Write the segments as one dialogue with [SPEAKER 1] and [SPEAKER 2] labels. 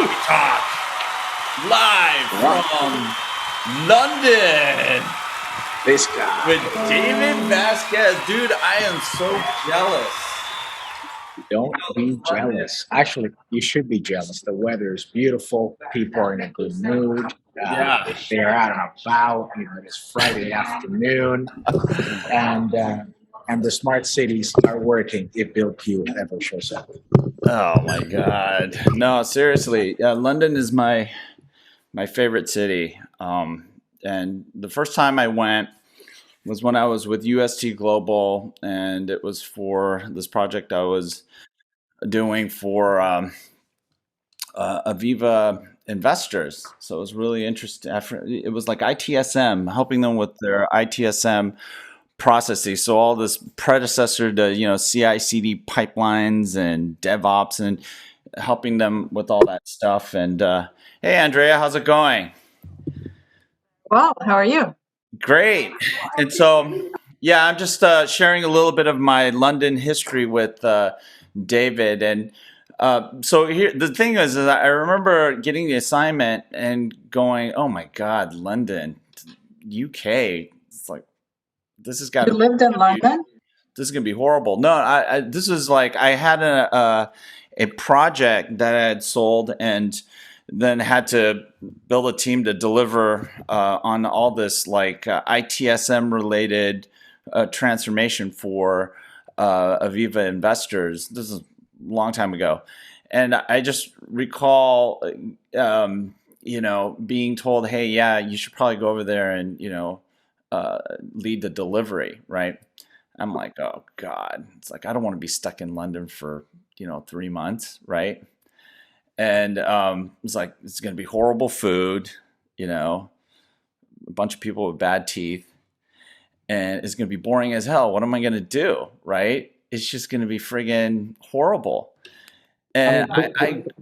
[SPEAKER 1] Coffee Talk, live from London
[SPEAKER 2] This guy.
[SPEAKER 1] with David Vasquez. Dude, I am so jealous.
[SPEAKER 2] Don't be jealous. Actually, you should be jealous. The weather is beautiful. People are in a good mood.
[SPEAKER 1] Yeah.
[SPEAKER 2] They're out and about. It's Friday afternoon, and the smart cities are working if Bill Pugh ever shows up.
[SPEAKER 1] Oh my God. No, seriously. London is my favorite city. And the first time I went was when I was with UST Global, and it was for this project I was doing for Aviva investors. So it was really interesting. It was like ITSM, helping them with their ITSM processes. So all this predecessor to CI/CD pipelines and DevOps, and helping them with all that stuff. And hey, Andrea, how's it going?
[SPEAKER 3] Well, how are you?
[SPEAKER 1] Great. And so, yeah, I'm just sharing a little bit of my London history with David. And so here, the thing is I remember getting the assignment and going, "Oh my God, London, UK." It's like, this has got
[SPEAKER 3] You
[SPEAKER 1] to
[SPEAKER 3] lived in London?
[SPEAKER 1] this is gonna be horrible. No, this is like I had a project that I had sold, and then had to build a team to deliver on all this like ITSM related transformation for Aviva investors. This is a long time ago, and I just recall, being told, "Hey, yeah, you should probably go over there and lead the delivery," right? I'm like, oh God, it's like I don't want to be stuck in London for 3 months, right? And it's like it's going to be horrible food, a bunch of people with bad teeth, and it's going to be boring as hell. What am I going to do, right? It's just going to be friggin' horrible. And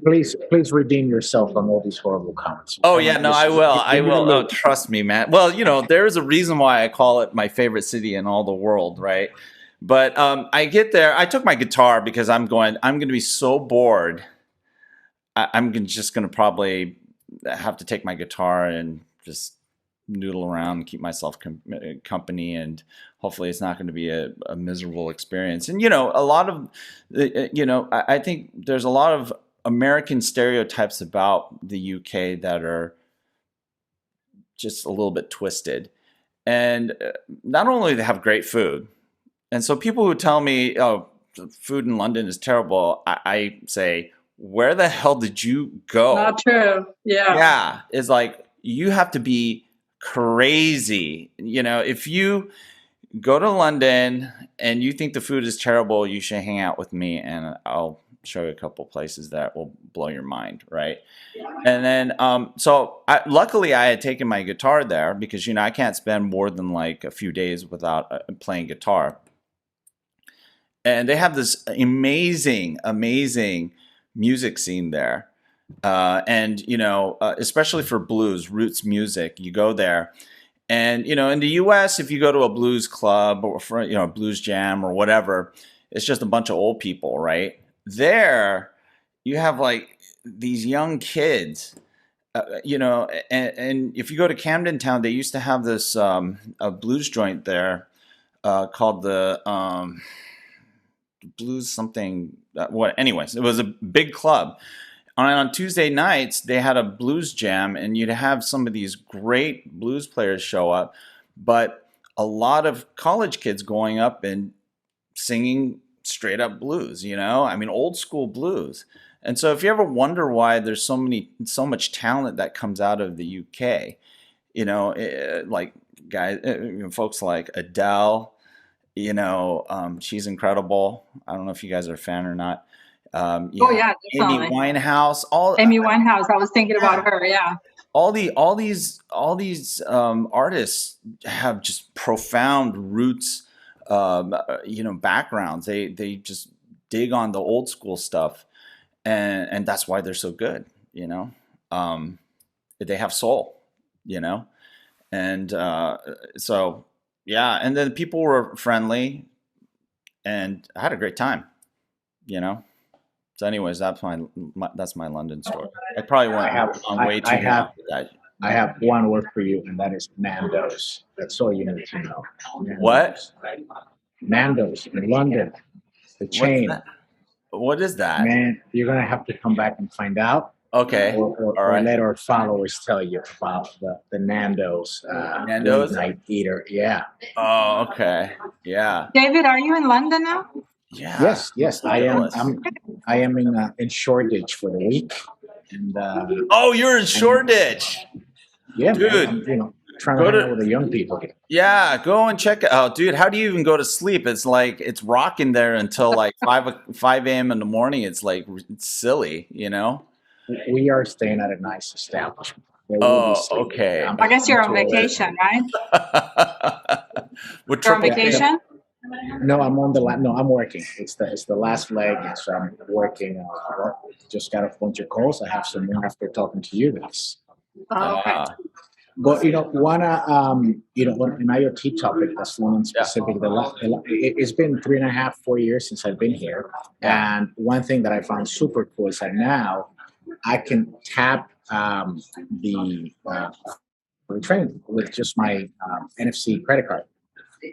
[SPEAKER 2] Please redeem yourself from all these horrible comments.
[SPEAKER 1] Oh yeah, no, I will. I will. Oh, trust me, man. Well, there's a reason why I call it my favorite city in all the world, right? But I get there. I took my guitar because I'm going to be so bored. Just going to probably have to take my guitar and just noodle around and keep myself company, and hopefully it's not going to be a miserable experience. And a lot of I think there's a lot of American stereotypes about the UK that are just a little bit twisted. And not only do they have great food, and so people who tell me, "Oh, the food in London is terrible," I say, where the hell did you go?
[SPEAKER 3] Not true. Yeah.
[SPEAKER 1] Yeah, it's like you have to be crazy. If you go to London and you think the food is terrible, you should hang out with me, and I'll show you a couple places that will blow your mind, right? And then, luckily I had taken my guitar there because, I can't spend more than like a few days without playing guitar. And they have this amazing, amazing music scene there. And, especially for blues, roots music, you go there. And, in the US, if you go to a blues club or for, a blues jam or whatever, it's just a bunch of old people, right? There, you have like these young kids, and if you go to Camden Town, they used to have this a blues joint there called the blues something. Anyways, it was a big club. On Tuesday nights, they had a blues jam, and you'd have some of these great blues players show up, but a lot of college kids going up and singing straight up blues, old school blues. And so if you ever wonder why there's so much talent that comes out of the UK, like guys, folks like Adele, she's incredible. I don't know if you guys are a fan or not.
[SPEAKER 3] Oh yeah,
[SPEAKER 1] Amy Winehouse.
[SPEAKER 3] Amy Winehouse. I was thinking about her. Yeah.
[SPEAKER 1] All these artists have just profound roots, backgrounds. They just dig on the old school stuff, and that's why they're so good. They have soul. And so yeah, and then people were friendly, and I had a great time. So, anyways, that's my London story. I probably went on way too long with that.
[SPEAKER 2] I have one word for you, and that is Nando's. That's all you need to know.
[SPEAKER 1] What?
[SPEAKER 2] Nando's in London, the
[SPEAKER 1] What's
[SPEAKER 2] chain.
[SPEAKER 1] that? What is that?
[SPEAKER 2] Man, you're gonna have to come back and find out.
[SPEAKER 1] Okay.
[SPEAKER 2] Or let our followers tell you about the Nando's
[SPEAKER 1] Nando's?
[SPEAKER 2] late night eater. Yeah.
[SPEAKER 1] Oh, okay. Yeah.
[SPEAKER 3] David, are you in London now?
[SPEAKER 1] Yeah.
[SPEAKER 2] Yes. I am in Shoreditch for the week, and
[SPEAKER 1] oh, you're in Shoreditch.
[SPEAKER 2] yeah,
[SPEAKER 1] dude.
[SPEAKER 2] Man, I'm, trying to hang out with the young people here.
[SPEAKER 1] Yeah, go and check it out, dude. How do you even go to sleep? It's like it's rocking there until like 5 a.m. in the morning. It's like it's silly, you know.
[SPEAKER 2] We are staying at a nice establishment.
[SPEAKER 1] Oh, okay.
[SPEAKER 3] I guess you're on vacation, right? You're on vacation?
[SPEAKER 2] No, I'm on the no, I'm working. It's the last leg, so I'm working. Just got a bunch of calls. I have some more after talking to you guys.
[SPEAKER 3] Oh, okay.
[SPEAKER 2] But an IoT topic that's one specific. It's been 3.5-4 years since I've been here, and one thing that I found super cool is that now I can tap the train with just my NFC credit card.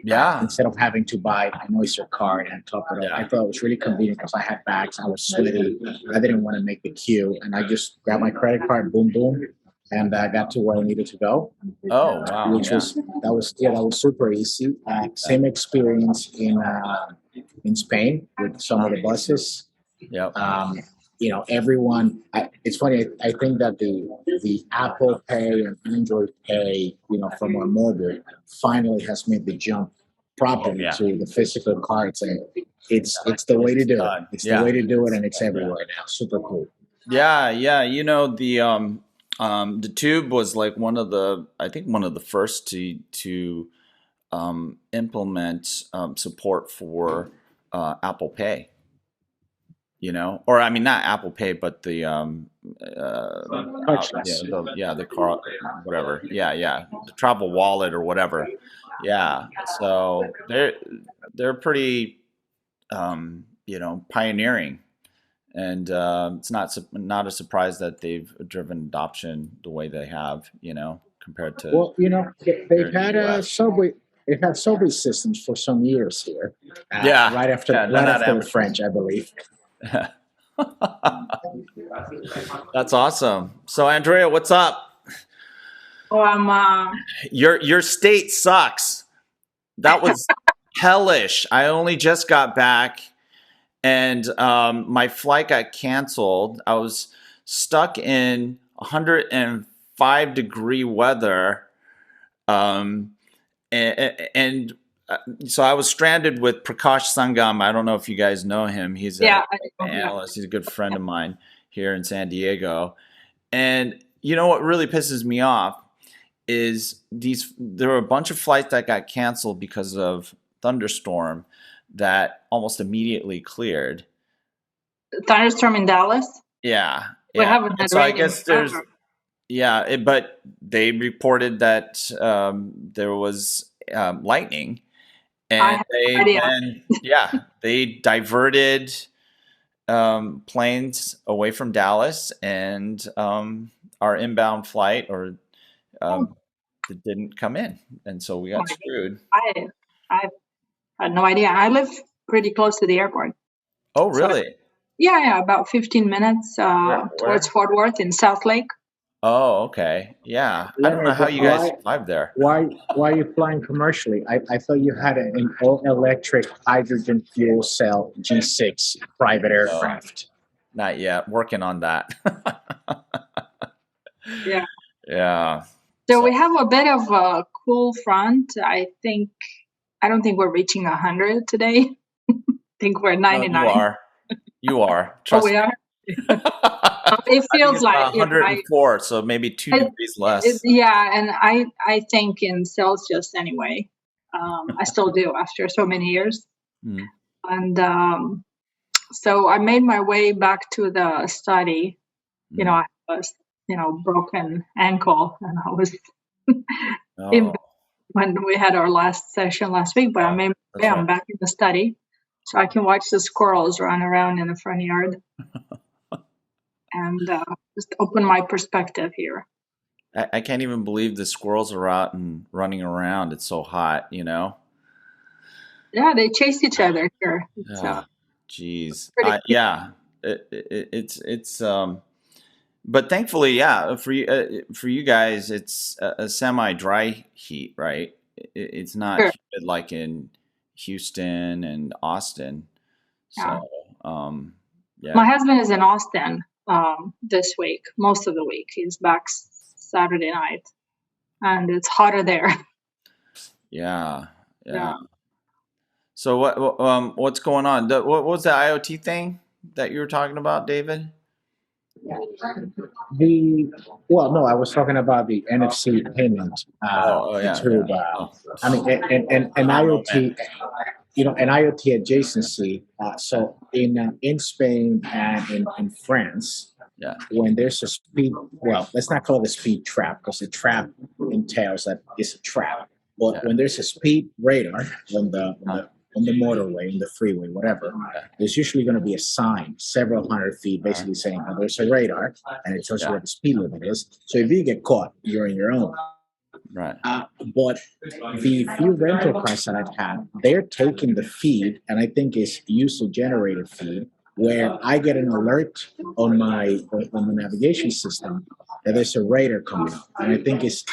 [SPEAKER 1] Yeah.
[SPEAKER 2] Instead of having to buy an Oyster card and top it up. I thought it was really convenient because I had bags, I was sweaty, I didn't want to make the queue, and I just grabbed my credit card, boom, boom, and I got to where I needed to go.
[SPEAKER 1] Oh, wow.
[SPEAKER 2] That was super easy. Same experience in Spain with some of the buses.
[SPEAKER 1] Yep.
[SPEAKER 2] Everyone. It's funny. I think that the Apple Pay and Android Pay, from our mobile, finally has made the jump properly to the physical cards, and it's the way to do it. It's the way to do it, and it's everywhere now. Super cool.
[SPEAKER 1] Yeah. The Tube was like one of the first to implement support for Apple Pay. Or I mean, not Apple Pay, but the the car, whatever. Yeah, the travel wallet or whatever. Yeah, so they're pretty, pioneering, and it's not a surprise that they've driven adoption the way they have, compared to.
[SPEAKER 2] Well, they've had subway. They've had subway systems for some years here. Right after the French, I believe.
[SPEAKER 1] That's awesome. So, Andreea, what's up?
[SPEAKER 3] Oh,
[SPEAKER 1] Your state sucks. That was hellish. I only just got back, and my flight got canceled. I was stuck in 105-degree weather, and so I was stranded with Prakash Sangam. I don't know if you guys know him. He's an analyst. He's a good friend of mine here in San Diego. And what really pisses me off is there were a bunch of flights that got canceled because of thunderstorm that almost immediately cleared.
[SPEAKER 3] Thunderstorm in Dallas?
[SPEAKER 1] Yeah.
[SPEAKER 3] We haven't had
[SPEAKER 1] so I
[SPEAKER 3] rain
[SPEAKER 1] guess there's but they reported that there was lightning. And they diverted planes away from Dallas, and our inbound flight didn't come in, and so we got screwed.
[SPEAKER 3] I had no idea. I live pretty close to the airport.
[SPEAKER 1] Oh, really?
[SPEAKER 3] So, about 15 minutes towards Fort Worth in South Lake.
[SPEAKER 1] Oh, okay. Yeah. I don't know how you guys survived there.
[SPEAKER 2] Why are you flying commercially? I thought you had an all-electric hydrogen fuel cell G6 private aircraft.
[SPEAKER 1] Not yet. Working on that.
[SPEAKER 3] Yeah.
[SPEAKER 1] Yeah.
[SPEAKER 3] So we have a bit of a cool front. I don't think we're reaching 100 today. I think we're 99.
[SPEAKER 1] No, you are. Trust
[SPEAKER 3] we are? It feels like
[SPEAKER 1] 104, so maybe 2 degrees less.
[SPEAKER 3] And I think in Celsius anyway. I still do after so many years.
[SPEAKER 1] Mm.
[SPEAKER 3] And so I made my way back to the study. I was, broken ankle, and I was when we had our last session last week. But I made my way. I'm back in the study. So I can watch the squirrels run around in the front yard and just open my perspective here.
[SPEAKER 1] I can't even believe the squirrels are out and running around. It's so hot,
[SPEAKER 3] Yeah, they chase each other here. It's
[SPEAKER 1] Geez.
[SPEAKER 3] pretty cute.
[SPEAKER 1] Yeah. It's but thankfully, yeah, for you guys, it's a semi-dry heat, right? It's not
[SPEAKER 3] Sure.
[SPEAKER 1] humid like in Houston and Austin.
[SPEAKER 3] Yeah.
[SPEAKER 1] So, yeah.
[SPEAKER 3] My husband is in Austin this week, most of the week. He's back Saturday night, and it's hotter there.
[SPEAKER 1] Yeah.
[SPEAKER 3] Yeah.
[SPEAKER 1] So what's going on? What was the IoT thing that you were talking about, David?
[SPEAKER 2] No, I was talking about the NFC payment.
[SPEAKER 1] Yeah.
[SPEAKER 2] To I mean, and IoT, an IoT adjacency. So in Spain and in France,
[SPEAKER 1] Yeah.
[SPEAKER 2] when there's a speed, well, let's not call it a speed trap, because the trap entails that it's a trap. But when there's a speed radar on the motorway, in the freeway, whatever, there's usually going to be a sign several hundred feet basically saying, oh, there's a radar, and it tells you what the speed limit is. So if you get caught, you're on your own.
[SPEAKER 1] Right.
[SPEAKER 2] But the few rental cars that I've had, they're taking the feed, and I think it's user-generated feed, where I get an alert on the navigation system that there's a radar coming up, and I think it's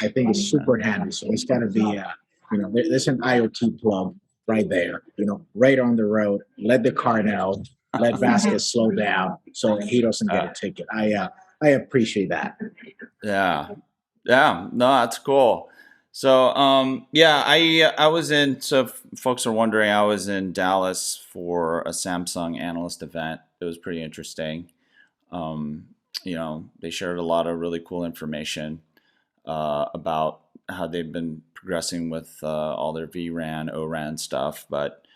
[SPEAKER 2] super handy. So it's got to be there's an IoT plug right there. Radar on the road. Let the car know. Let Vasquez slow down so he doesn't get a ticket. I appreciate that.
[SPEAKER 1] Yeah. No, that's cool. So, I was in, so if folks are wondering, I was in Dallas for a Samsung analyst event. It was pretty interesting. They shared a lot of really cool information about how they've been progressing with all their vRAN, ORAN stuff. But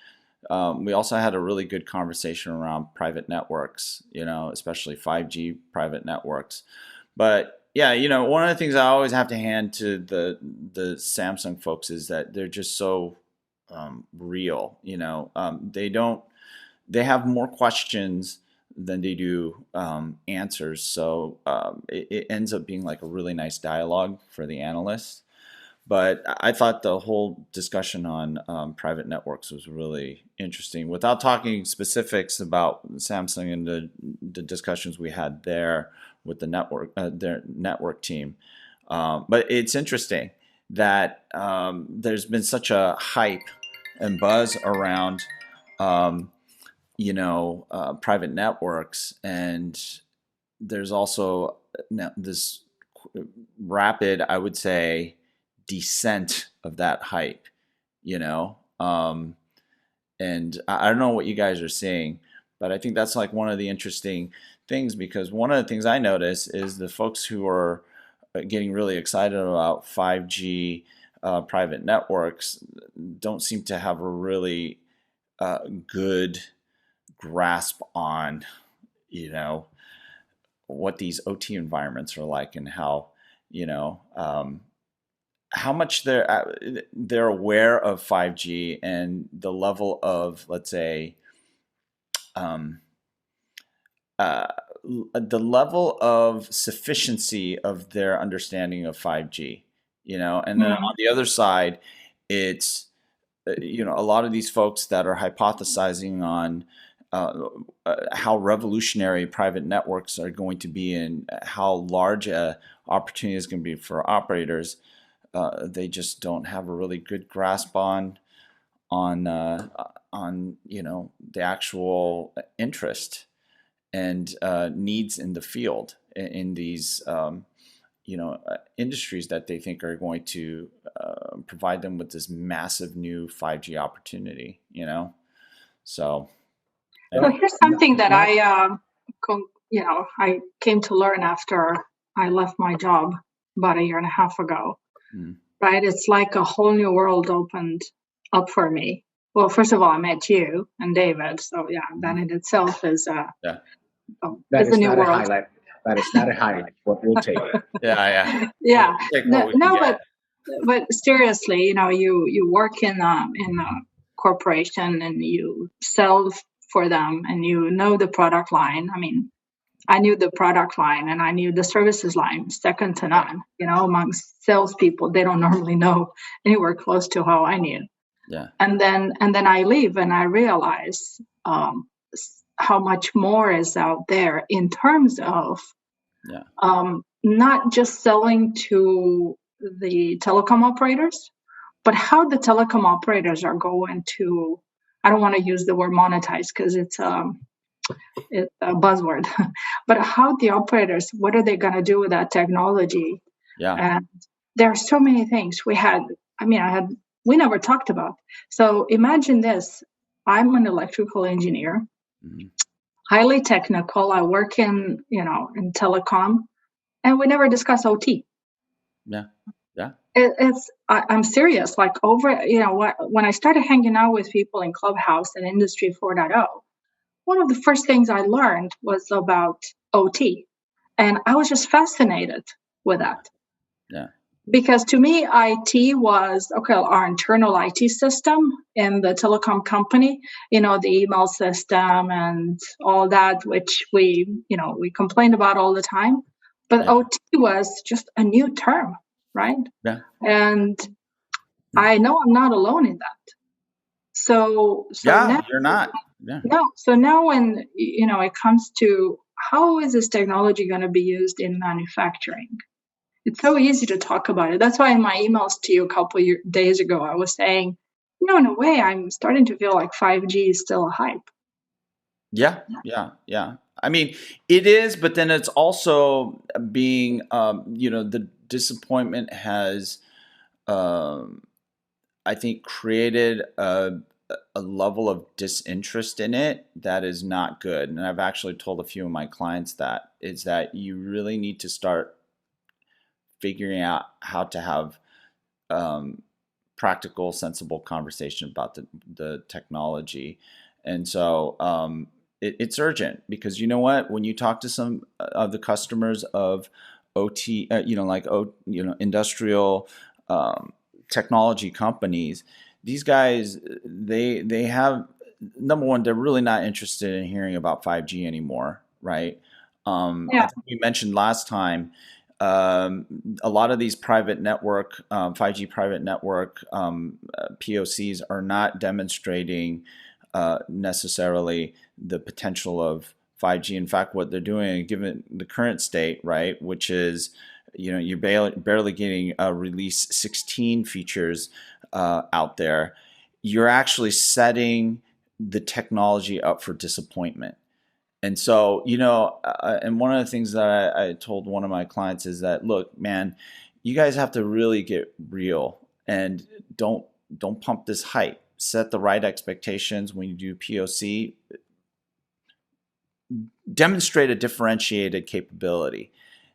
[SPEAKER 1] we also had a really good conversation around private networks, especially 5G private networks. But yeah, one of the things I always have to hand to the Samsung folks is that they're just so real. They have more questions than they do answers. So it ends up being like a really nice dialogue for the analysts. But I thought the whole discussion on private networks was really interesting. Without talking specifics about Samsung and the discussions we had there with the network, their network team, but it's interesting that there's been such a hype and buzz around, private networks, and there's also now this rapid, I would say, descent of that hype, and I don't know what you guys are seeing, but I think that's like one of the interesting things, because one of the things I notice is the folks who are getting really excited about 5G private networks don't seem to have a really good grasp on, what these OT environments are like, and how, how much they're aware of 5G and the level of, let's say, the level of sufficiency of their understanding of 5G, and then on the other side, it's, a lot of these folks that are hypothesizing on how revolutionary private networks are going to be and how large a opportunity is going to be for operators. They just don't have a really good grasp on the actual interest and needs in the field in these industries that they think are going to provide them with this massive new 5G opportunity. So
[SPEAKER 3] here's something that I came to learn after I left my job about a year and a half ago. Right? It's like a whole new world opened up for me. Well, first of all, I met you and David. So yeah, that in itself is
[SPEAKER 2] that is
[SPEAKER 3] a new
[SPEAKER 2] not
[SPEAKER 3] world.
[SPEAKER 2] A highlight. That is not a highlight, but we'll take it.
[SPEAKER 1] Yeah.
[SPEAKER 3] Yeah. But seriously, you work in corporation and you sell for them and you know the product line. I mean, I knew the product line and I knew the services line second to none. Amongst salespeople, they don't normally know anywhere close to how I knew.
[SPEAKER 1] Yeah.
[SPEAKER 3] And then I leave and I realize how much more is out there in terms of not just selling to the telecom operators, but how the telecom operators are going to, I don't want to use the word monetize because it's a buzzword, but how the operators, what are they going to do with that technology?
[SPEAKER 1] Yeah.
[SPEAKER 3] And there are so many things we never talked about. So imagine this. I'm an electrical engineer, highly technical. I work in telecom, and we never discuss OT.
[SPEAKER 1] Yeah. Yeah.
[SPEAKER 3] I'm serious. Like when I started hanging out with people in Clubhouse and Industry 4.0, one of the first things I learned was about OT. And I was just fascinated with that.
[SPEAKER 1] Yeah.
[SPEAKER 3] Because to me, IT was, our internal IT system in the telecom company, the email system and all that, which we complained about all the time. But OT was just a new term, right?
[SPEAKER 1] Yeah.
[SPEAKER 3] And I know I'm not alone in that. So now,
[SPEAKER 1] you're not. Yeah.
[SPEAKER 3] No. So now when, it comes to how is this technology going to be used in manufacturing? It's so easy to talk about it. That's why in my emails to you a couple of days ago, I was saying, in a way, I'm starting to feel like 5G is still a hype.
[SPEAKER 1] Yeah. I mean, it is, but then it's also being, the disappointment has, I think, created a level of disinterest in it that is not good. And I've actually told a few of my clients that you really need to start figuring out how to have practical, sensible conversation about the technology. And so it's urgent because you know what? When you talk to some of the customers of OT, industrial technology companies, these guys, they have, number one, they're really not interested in hearing about 5G anymore, right? I think we mentioned last time, a lot of these private network, 5G private network POCs are not demonstrating necessarily the potential of 5G. In fact, what they're doing, given the current state, right, which is, you're barely getting release 16 features out there, you're actually setting the technology up for disappointment. And so, and one of the things that I told one of my clients is that, look, man, you guys have to really get real and don't pump this hype. Set the right expectations when you do POC. Demonstrate a differentiated capability.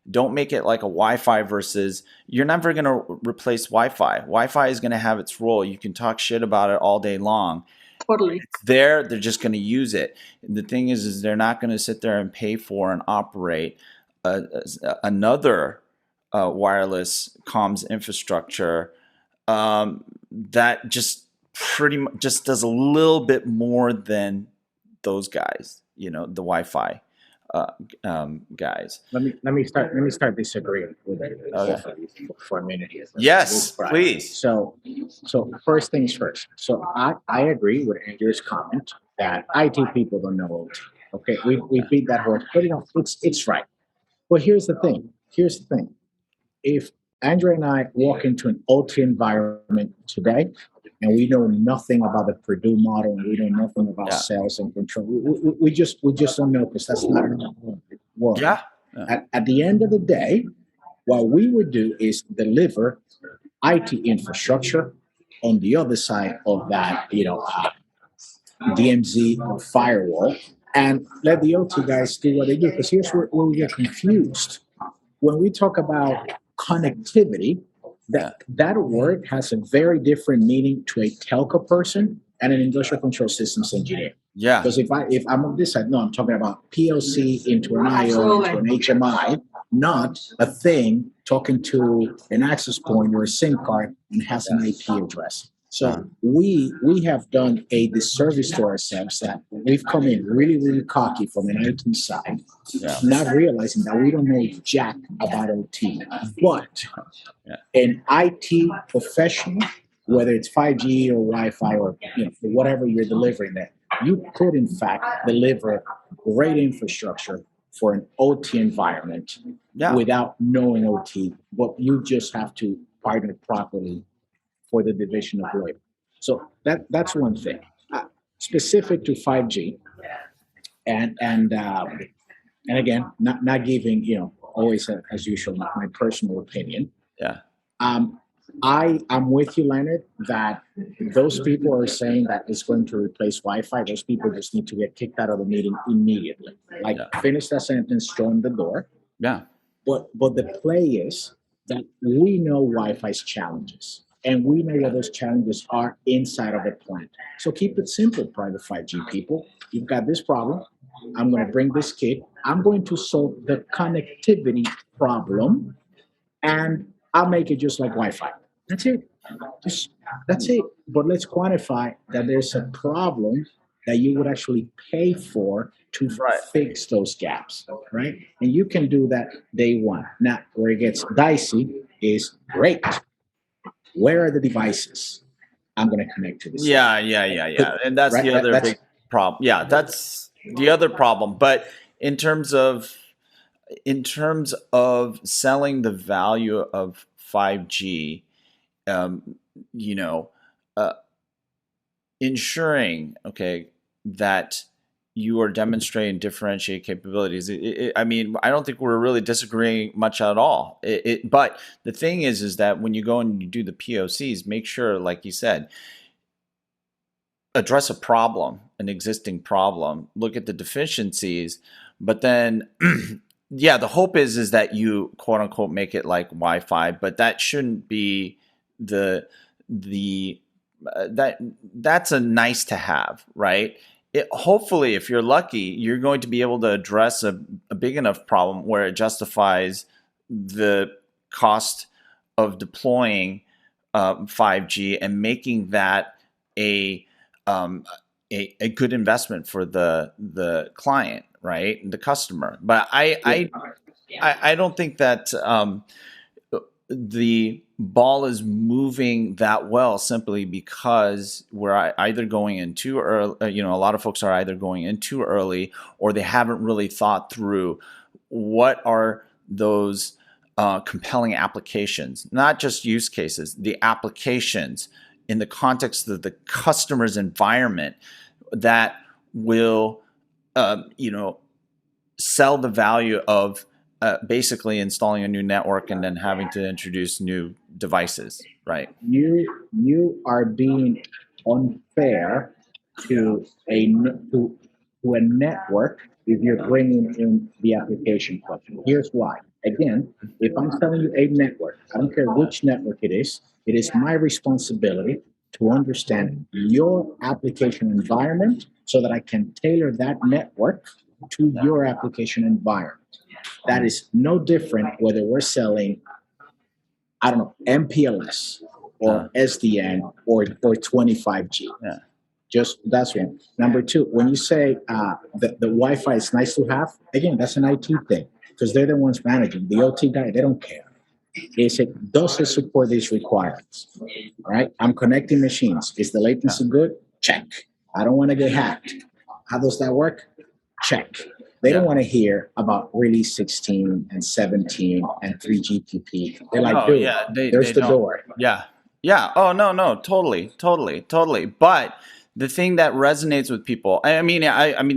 [SPEAKER 1] Don't make it like a Wi-Fi versus, you're never going to replace Wi-Fi. Wi-Fi is going to have its role. You can talk shit about it all day long.
[SPEAKER 3] Totally.
[SPEAKER 1] It's there, they're just going to use it. And the thing is they're not going to sit there and pay for and operate another wireless comms infrastructure that just pretty much just does a little bit more than those guys, the Wi-Fi guys.
[SPEAKER 2] Let me start disagreeing with you for a minute here.
[SPEAKER 1] Yes, please.
[SPEAKER 2] So first things first. So I agree with Andrew's comment that IT people don't know OT. Okay, we beat that horse, but it's right. But here's the thing. If Andrea and I walk into an OT environment today, and we know nothing about the Purdue model, and we know nothing about sales and control. We just don't know because that's not our world.
[SPEAKER 1] Yeah.
[SPEAKER 2] At the end of the day, what we would do is deliver IT infrastructure on the other side of that, DMZ or firewall, and let the OT guys do what they do. Because here's where we get confused. When we talk about connectivity, that word has a very different meaning to a telco person and an industrial control systems engineer.
[SPEAKER 1] Yeah.
[SPEAKER 2] Because if I'm on this side, no, I'm talking about POC into an IO, into an HMI, not a thing talking to an access point or a SIM card and has an IP address. So we have done a disservice to ourselves that we've come in really, really cocky from an IT side, not realizing that we don't know jack about OT. But an IT professional, whether it's 5G or Wi-Fi or whatever you're delivering there, you could in fact deliver great infrastructure for an OT environment without knowing OT, but you just have to partner properly for the division of labor. So that's one thing. Specific to 5G, and again, not giving always as usual my personal opinion. I'm with you, Leonard, that those people are saying that it's going to replace Wi-Fi. Those people just need to get kicked out of the meeting immediately. Finish that sentence, storm the door. But the play is that we know Wi-Fi's challenges, and we know what those challenges are inside of a plant. So keep it simple, private 5G people. You've got this problem. I'm going to bring this kit. I'm going to solve the connectivity problem, and I'll make it just like Wi-Fi. That's it. That's it. But let's quantify that there's a problem that you would actually pay for to fix those gaps, right? And you can do that day one. Now, where it gets dicey is great. Where are the devices I'm going to connect to this?
[SPEAKER 1] Yeah. And that's the other big problem. Yeah, that's the other problem. But in terms of selling the value of 5G, ensuring that you are demonstrating differentiated capabilities. I don't think we're really disagreeing much at all. But the thing is that when you go and you do the POCs, make sure, like you said, address a problem, an existing problem, look at the deficiencies, but then the hope is that you quote unquote make it like Wi-Fi, but that shouldn't be that's a nice to have, right? Hopefully, if you're lucky, you're going to be able to address a big enough problem where it justifies the cost of deploying 5G and making that a good investment for the client, right, the customer. But I don't think that the ball is moving that well simply because we're either going in too early. A lot of folks are either going in too early, or they haven't really thought through what are those compelling applications, not just use cases, the applications in the context of the customer's environment that will, sell the value of basically installing a new network and then having to introduce new devices, right?
[SPEAKER 2] You are being unfair to a network if you're bringing in the application question. Here's why. Again, if I'm telling you a network, I don't care which network it is my responsibility to understand your application environment so that I can tailor that network to your application environment. That is no different whether we're selling, MPLS or SDN or 25G.
[SPEAKER 1] Yeah.
[SPEAKER 2] Just that's one. Number two, when you say the Wi-Fi is nice to have, again, that's an IT thing because they're the ones managing. The OT guy, they don't care. They say, does it support these requirements? All right, I'm connecting machines. Is the latency good? Check. I don't want to get hacked. How does that work? Check. They don't want to hear about release 16 and 17 and 3GPP. They're like, dude, there's the door.
[SPEAKER 1] Yeah. Oh, no, totally. But the thing that resonates with people, I mean,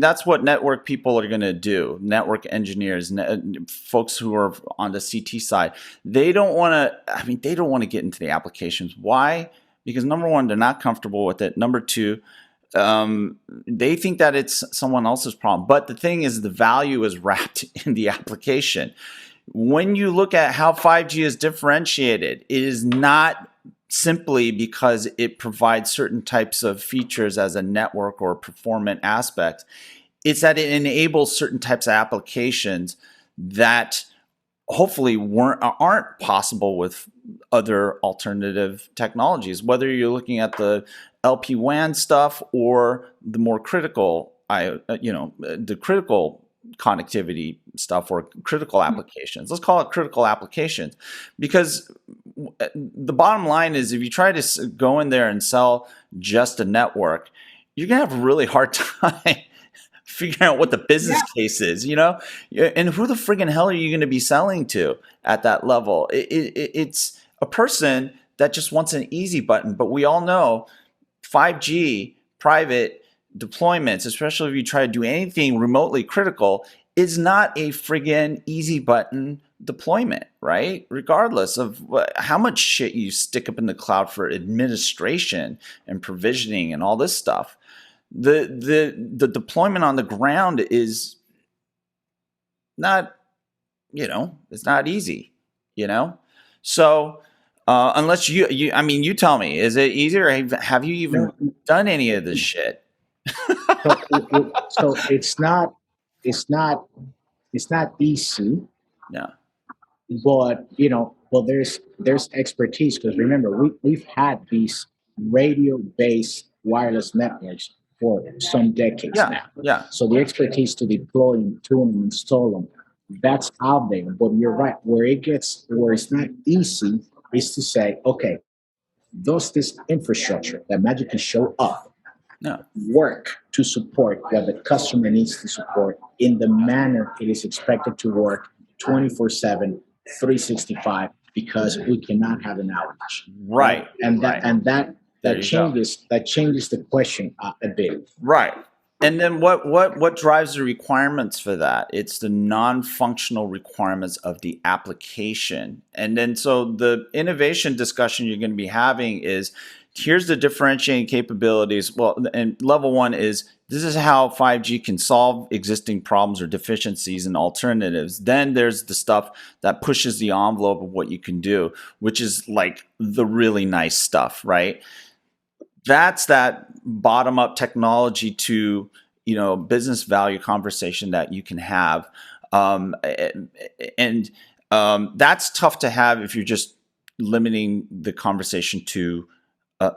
[SPEAKER 1] that's what network people are going to do. Network engineers, folks who are on the CT side, they don't want to get into the applications. Why? Because number one, they're not comfortable with it. Number two, they think that it's someone else's problem. But the thing is, the value is wrapped in the application. When you look at how 5G is differentiated, it is not simply because it provides certain types of features as a network or performant aspect. It's that it enables certain types of applications that hopefully aren't possible with other alternative technologies, whether you're looking at the LP-WAN stuff or the more critical, the critical connectivity stuff or critical applications. Let's call it critical applications, because the bottom line is if you try to go in there and sell just a network, you're going to have a really hard time figuring out what the business case is, and who the friggin' hell are you going to be selling to at that level? It's a person that just wants an easy button. But we all know 5G private deployments, especially if you try to do anything remotely critical, is not a friggin' easy button deployment, right? Regardless of how much shit you stick up in the cloud for administration and provisioning and all this stuff. The deployment on the ground is not, it's not easy, So unless you tell me, is it easier? Have you even done any of this shit?
[SPEAKER 2] So it's not easy.
[SPEAKER 1] Yeah.
[SPEAKER 2] But there's expertise, because remember we've had these radio-based wireless networks for some decades now.
[SPEAKER 1] Yeah.
[SPEAKER 2] So the expertise to deploy and tune and install them, that's out there. But you're right, where it's not easy is to say, okay, does this infrastructure that magically show up work to support what the customer needs to support in the manner it is expected to work 24/7, 365, because we cannot have an outage.
[SPEAKER 1] Right.
[SPEAKER 2] And that changes the question a bit.
[SPEAKER 1] Right. And then what drives the requirements for that? It's the non-functional requirements of the application. And then so the innovation discussion you're going to be having is, here's the differentiating capabilities. Well, and level one is, this is how 5G can solve existing problems or deficiencies and alternatives. Then there's the stuff that pushes the envelope of what you can do, which is like the really nice stuff, right? That's that bottom-up technology to business value conversation that you can have, and that's tough to have if you're just limiting the conversation to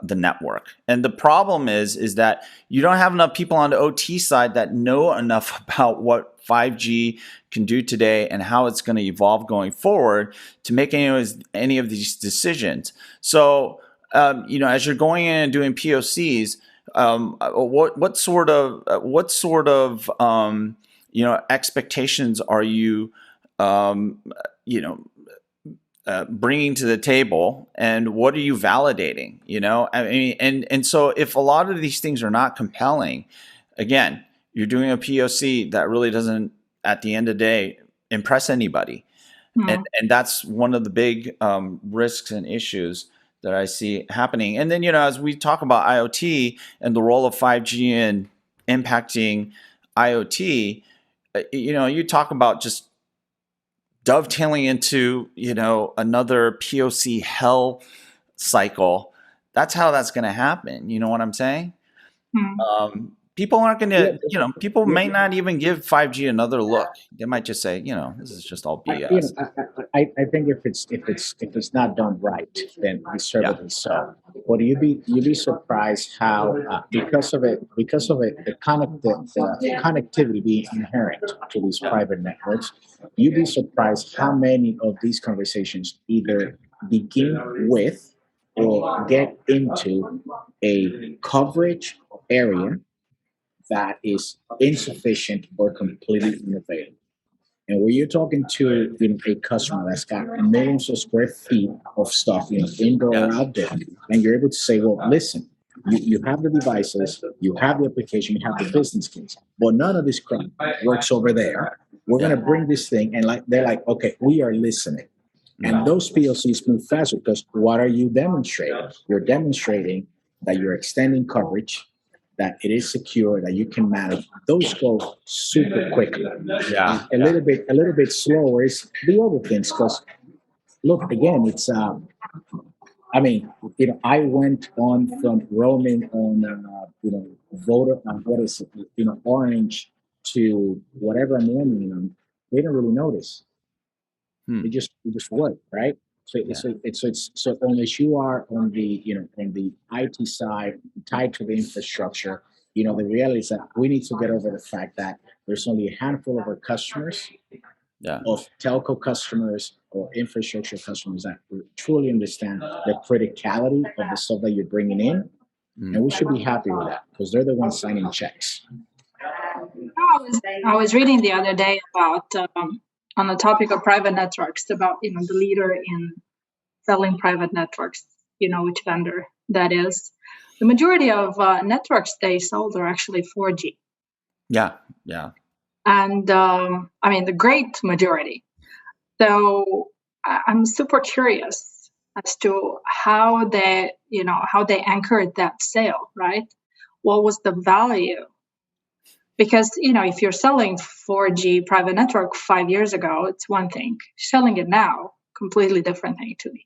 [SPEAKER 1] the network. And the problem is that you don't have enough people on the OT side that know enough about what 5G can do today and how it's going to evolve going forward to make any of these decisions. So, as you're going in and doing POCs, what sort of expectations are you bringing to the table, and what are you validating? And so if a lot of these things are not compelling, again, you're doing a POC that really doesn't, at the end of the day, impress anybody. And that's one of the big risks and issues that I see happening. And then, as we talk about IoT and the role of 5G in impacting IoT, you talk about just dovetailing into, another POC hell cycle. That's how that's going to happen. You know what I'm saying? People aren't going to, people may not even give 5G another look. They might just say, this is just all BS.
[SPEAKER 2] I think if it's not done right, then deservedly so. But you'd be surprised how because of it, the connectivity being inherent to these private networks, you'd be surprised how many of these conversations either begin with or get into a coverage area that is insufficient or completely unavailable. And when you're talking to a customer that's got millions of square feet of stuff, indoor or outdoor, and you're able to say, well, listen, you have the devices, you have the application, you have the business case, but none of this crap works over there. We're going to bring this thing, and they're like, okay, we are listening. And those POCs move faster because what are you demonstrating? You're demonstrating that you're extending coverage, that it is secure, that you can manage. Those go super quickly. A little bit slower is the other things, because look, again, it's I went on from roaming on voter Orange to whatever I'm roaming on. They don't really notice. It just would, right? So unless you are on the on the IT side tied to the infrastructure, the reality is that we need to get over the fact that there's only a handful of our customers, of telco customers or infrastructure customers, that truly understand the criticality of the stuff that you're bringing in, and we should be happy with that because they're the ones signing checks.
[SPEAKER 3] I was reading the other day about on the topic of private networks, about the leader in selling private networks, which vendor that is. The majority of networks they sold are actually 4G.
[SPEAKER 1] Yeah.
[SPEAKER 3] And the great majority. So I'm super curious as to how they anchored that sale, right? What was the value? Because, if you're selling 4G private network 5 years ago, it's one thing. Selling it now, completely different thing to me,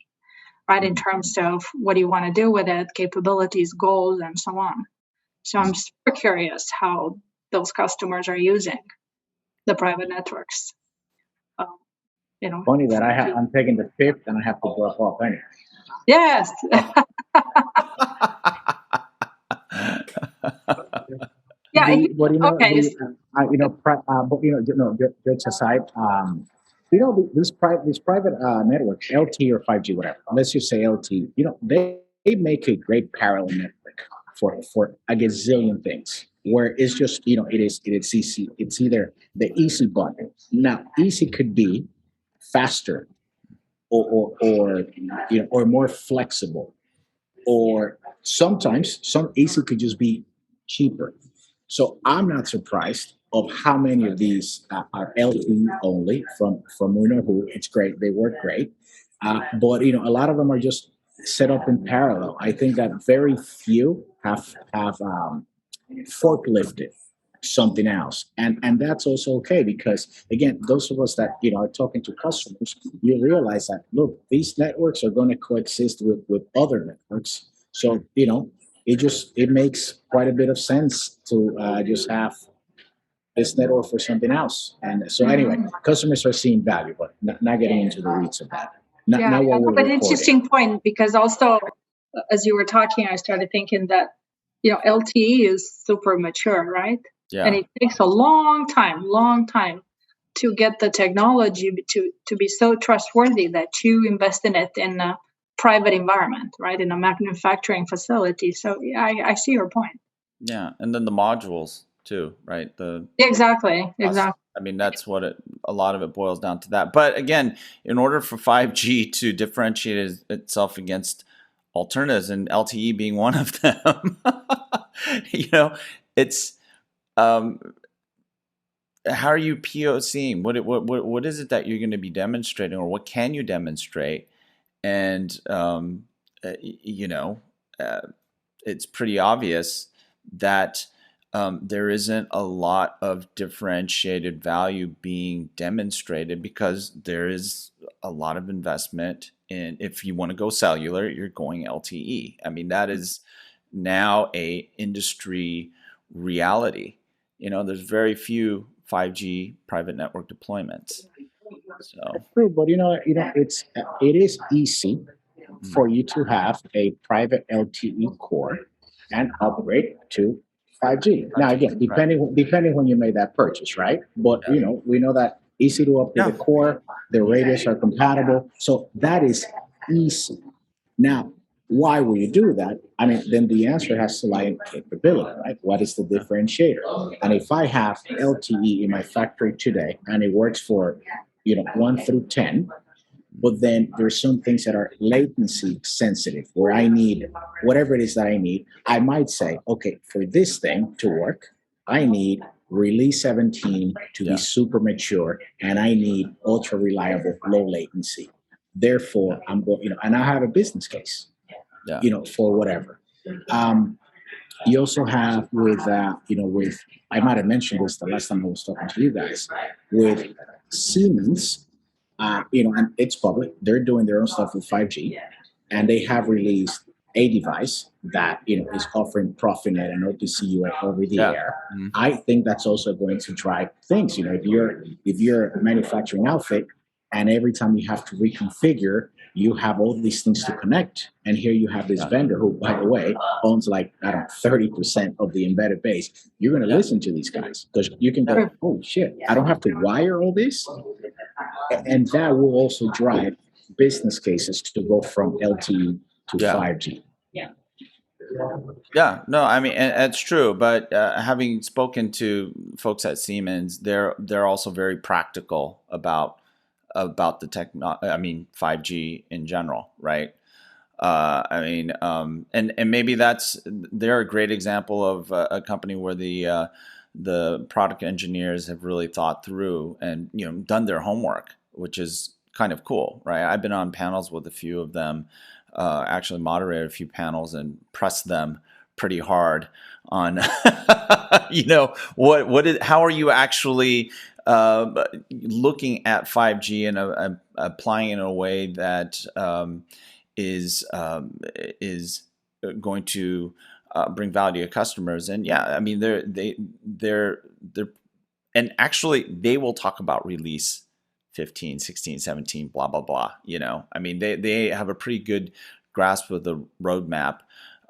[SPEAKER 3] right? In terms of what do you want to do with it, capabilities, goals, and so on. So I'm super curious how those customers are using the private networks.
[SPEAKER 2] Funny that I'm taking the fifth and I have to drop off anyway.
[SPEAKER 3] Yes. Yeah. Okay.
[SPEAKER 2] Jokes aside, these private networks, LT or 5G, whatever. Let's just say LT. They make a great parallel network for a gazillion things. Where it's just it's easy. It's either the easy button. Now, easy could be faster, or more flexible, or sometimes some easy could just be cheaper. So I'm not surprised of how many of these are LTE only from who. It's great, they work great, but a lot of them are just set up in parallel. I think that very few have forklifted something else, and that's also okay, because again, those of us that are talking to customers, you realize that, look, these networks are going to coexist with other networks. So it makes quite a bit of sense to just have this network for something else. And so anyway, customers are seeing value, but not getting into the weeds of that. Not what we're
[SPEAKER 3] but
[SPEAKER 2] recording.
[SPEAKER 3] interesting point, because also as you were talking, I started thinking that LTE is super mature, right?
[SPEAKER 1] Yeah.
[SPEAKER 3] And it takes a long time to get the technology to be so trustworthy that you invest in it in a private environment, right? In a manufacturing facility. So I see your point.
[SPEAKER 1] Yeah. And then the modules too, right?
[SPEAKER 3] Exactly.
[SPEAKER 1] I mean, that's what a lot of it boils down to that. But again, in order for 5G to differentiate itself against alternatives, and LTE being one of them, it's how are you POCing? What is it that you're going to be demonstrating, or what can you demonstrate? And it's pretty obvious that there isn't a lot of differentiated value being demonstrated, because there is a lot of investment in, if you want to go cellular, you're going LTE. I mean, that is now a industry reality. There's very few 5G private network deployments. So
[SPEAKER 2] that's true, but it is easy for you to have a private LTE core and upgrade to 5G. Now, again, depending when you made that purchase, right? But we know that easy to upgrade the core, the radios are compatible, so that is easy. Now, why will you do that? I mean, then the answer has to lie in capability, right? What is the differentiator? And if I have LTE in my factory today and it works for 1 through 10, but then there's some things that are latency sensitive, where I need whatever it is that I need. I might say, okay, for this thing to work, I need release 17 to be super mature, and I need ultra reliable, low latency. Therefore, I'm going, and I have a business case, for whatever. You also have with I might have mentioned this the last time I was talking to you guys, with Siemens. And it's public. They're doing their own stuff with 5G, and they have released a device that is offering Profinet and OTC UA over the air. I think that's also going to drive things. If you're a manufacturing outfit, And every time you have to reconfigure, you have all these things to connect. And here you have this vendor who, by the way, owns like, I don't know, 30% of the embedded base. You're going to listen to these guys because you can go, oh shit, I don't have to wire all this. And that will also drive business cases to go from LTE to 5G.
[SPEAKER 1] Yeah, no, I mean, and it's true. But having spoken to folks at Siemens, they're also very practical about the 5G in general, right? And maybe they're a great example of a company where the product engineers have really thought through and done their homework, which is kind of cool, right? I've been on panels with a few of them, actually moderated a few panels and pressed them pretty hard on how are you actually looking at 5G and applying it in a way that is going to bring value to customers. And I mean, they're and actually they will talk about release 15, 16, 17, blah, blah, blah. I mean, they have a pretty good grasp of the roadmap.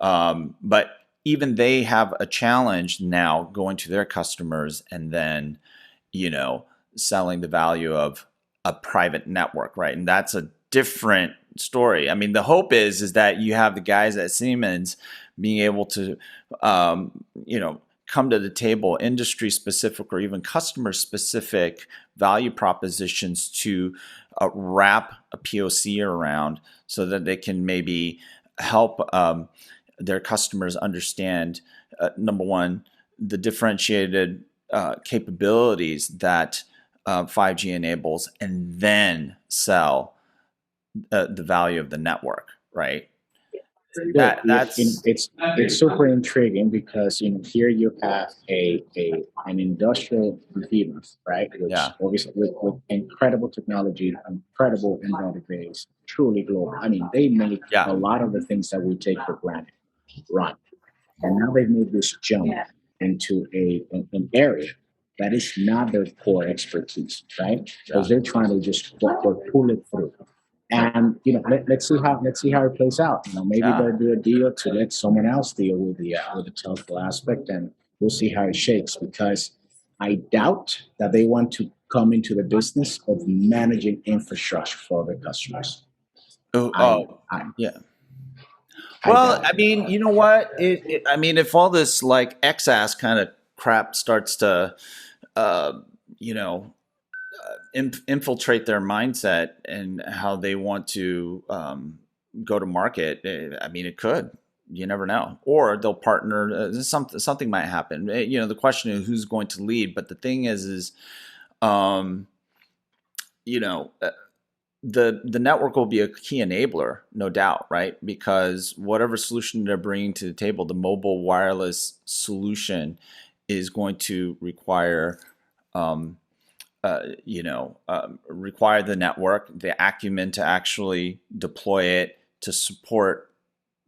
[SPEAKER 1] But even they have a challenge now going to their customers and then, selling the value of a private network, right? And that's a different story. I mean, the hope is that you have the guys at Siemens being able to, come to the table, industry specific or even customer specific value propositions to wrap a POC around so that they can maybe help their customers understand, number one, the differentiated capabilities that 5G enables, and then sell the value of the network, right?
[SPEAKER 2] It's super intriguing because here you have an industrial behemoth, right? Which obviously with incredible technology, incredible embedded base, truly global. I mean, they make a lot of the things that we take for granted run, and now they've made this jump into an area that is not their core expertise, right? Because they're trying to just pull it through. And let's see how it plays out. Maybe they'll do a deal to let someone else deal with the telco aspect, and we'll see how it shakes. Because I doubt that they want to come into the business of managing infrastructure for their customers.
[SPEAKER 1] Well, I mean, you know what? I mean, if all this like XAS kind of crap starts to, infiltrate their mindset and how they want to go to market, I mean, it could. You never know. Or they'll partner. Something might happen. The question is who's going to lead. But the thing is the network will be a key enabler, no doubt, right? Because whatever solution they're bringing to the table, the mobile wireless solution is going to require require the network, the acumen to actually deploy it to support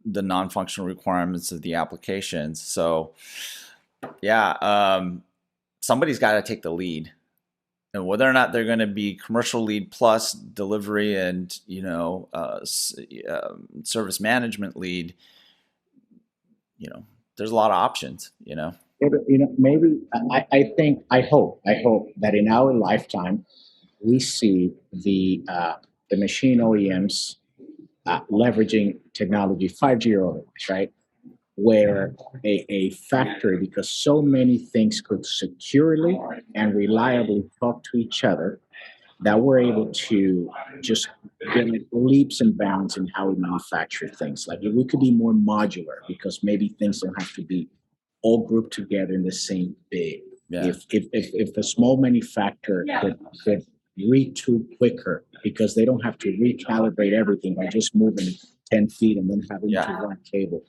[SPEAKER 1] the non-functional requirements of the applications. So, somebody's got to take the lead, and whether or not they're going to be commercial lead plus delivery and service management lead, there's a lot of options.
[SPEAKER 2] Maybe I hope that in our lifetime we see the machine OEMs leveraging technology 5G or otherwise, right? Where a factory, because so many things could securely and reliably talk to each other, that we're able to just get leaps and bounds in how we manufacture things. Like we could be more modular because maybe things don't have to be all grouped together in the same bin. Yeah. If the small manufacturer could retool quicker because they don't have to recalibrate everything by just moving 10 feet and then having to run cable.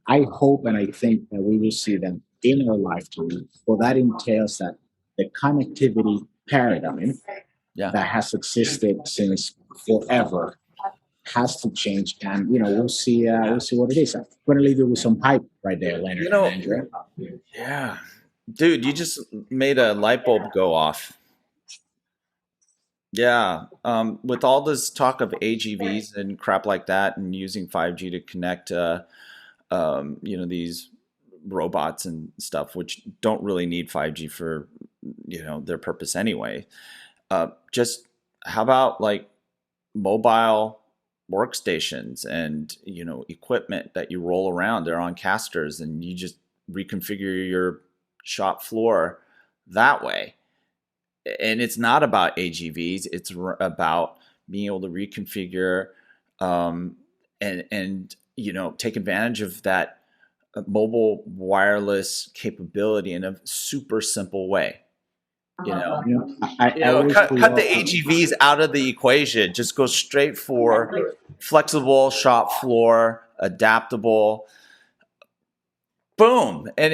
[SPEAKER 2] I hope and I think that we will see them in our lifetime. Well, that entails that the connectivity paradigm that has existed since forever has to change, and we'll see what it is. I'm going to leave you with some pipe right there, Leonard and Andreea.
[SPEAKER 1] Yeah, dude, you just made a light bulb go off. Yeah. With all this talk of AGVs and crap like that, and using 5G to connect, these robots and stuff, which don't really need 5G for, their purpose anyway. Just how about like mobile workstations and, equipment that you roll around? They're on casters, and you just reconfigure your shop floor that way. And it's not about AGVs. It's about being able to reconfigure, um, and take advantage of that mobile wireless capability in a super simple way. Cut the AGVs out of the equation. Just go straight for flexible shop floor, adaptable. Boom, and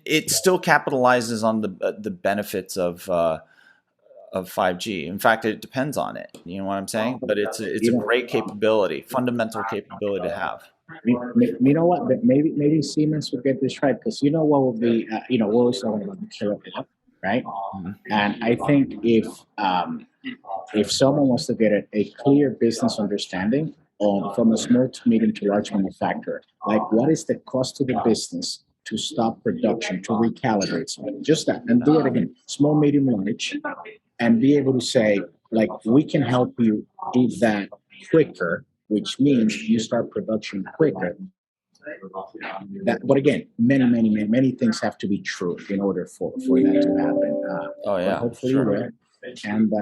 [SPEAKER 1] it still capitalizes on the benefits of 5G. In fact, it depends on it. You know what I'm saying? But it's a great capability, fundamental capability to have.
[SPEAKER 2] You know what? Maybe Siemens would get this right, because what would be we're always talking about the killer app, right?
[SPEAKER 1] Mm-hmm.
[SPEAKER 2] And I think if someone wants to get a clear business understanding on from a small to medium to large manufacturer, like what is the cost to the business to stop production, to recalibrate something, just that, and do it again, small, medium, large, and be able to say, like, we can help you do that quicker, which means you start production quicker. But again, many things have to be true in order for that to happen.
[SPEAKER 1] Oh yeah,
[SPEAKER 2] hopefully,
[SPEAKER 1] sure.
[SPEAKER 2] And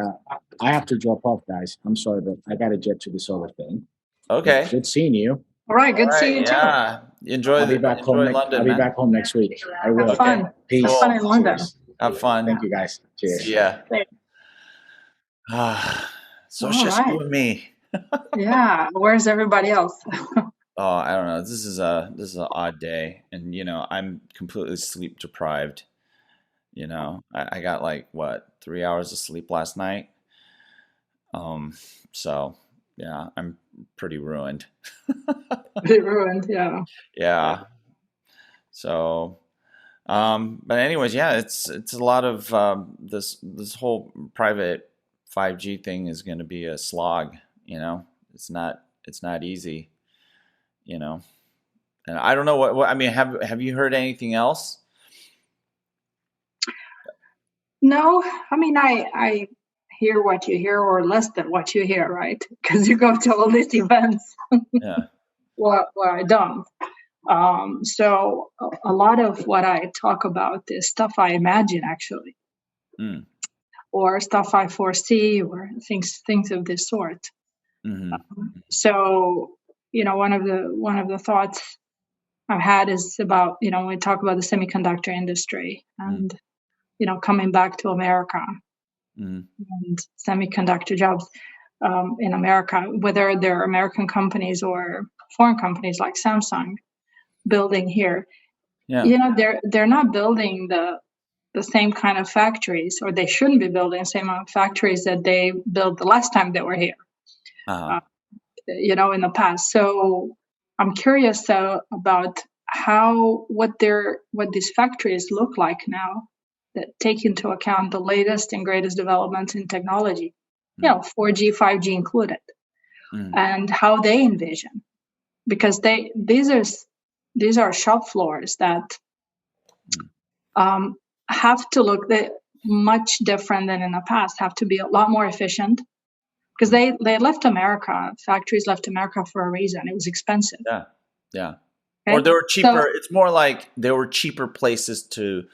[SPEAKER 2] I have to drop off, guys. I'm sorry, but I got to jet to this other thing.
[SPEAKER 1] Okay.
[SPEAKER 2] Good seeing you.
[SPEAKER 3] All right. Good seeing you too.
[SPEAKER 1] Yeah. Enjoy London,
[SPEAKER 2] I'll be back home next week. I will.
[SPEAKER 3] Have fun.
[SPEAKER 2] Peace.
[SPEAKER 3] Have fun in London.
[SPEAKER 2] Cheers.
[SPEAKER 1] Have fun.
[SPEAKER 2] Thank you, guys. Cheers.
[SPEAKER 1] See ya. So it's just you and me.
[SPEAKER 3] Yeah. Where's everybody else?
[SPEAKER 1] Oh, I don't know. This is an odd day, and I'm completely sleep deprived. I got like 3 hours of sleep last night. So yeah, I'm pretty ruined.
[SPEAKER 3] Pretty ruined, yeah.
[SPEAKER 1] Yeah. So, but anyways, yeah, it's a lot of this whole private 5G thing is going to be a slog. It's not easy. And I don't know what I mean. Have you heard anything else?
[SPEAKER 3] No, I mean, I hear what you hear, or less than what you hear, right? Because you go to all these events.
[SPEAKER 1] Yeah.
[SPEAKER 3] Well, I don't. So a lot of what I talk about is stuff I imagine, actually, or stuff I foresee, or things of this sort.
[SPEAKER 1] Mm-hmm.
[SPEAKER 3] So one of the thoughts I've had is about when we talk about the semiconductor industry and coming back to America and semiconductor jobs in America, whether they're American companies or foreign companies like Samsung building here.
[SPEAKER 1] Yeah.
[SPEAKER 3] They're not building the same kind of factories, or they shouldn't be building the same factories that they built the last time they were here. In the past. So I'm curious about what these factories look like now, that take into account the latest and greatest developments in technology, 4G, 5G included, and how they envision, because these are shop floors that have to look much different than in the past, have to be a lot more efficient. Because they left America, factories left America for a reason. It was expensive.
[SPEAKER 1] Yeah.
[SPEAKER 3] Okay?
[SPEAKER 1] Or they were cheaper. So, it's more like there were cheaper places to.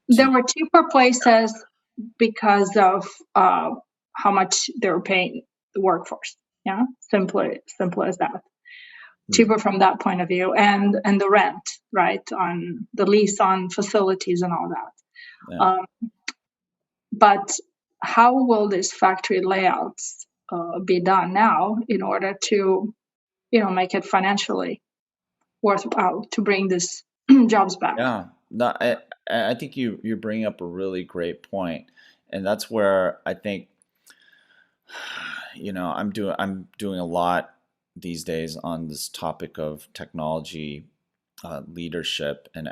[SPEAKER 3] There were cheaper places because of how much they were paying the workforce. Yeah, simple as that. Cheaper from that point of view, and the rent, right, on the lease on facilities and all that.
[SPEAKER 1] Yeah.
[SPEAKER 3] But how will these factory layouts be done now in order to, make it financially worthwhile to bring these jobs back?
[SPEAKER 1] Yeah, no, I think you bring up a really great point, and that's where I think, I'm doing a lot these days on this topic of technology leadership and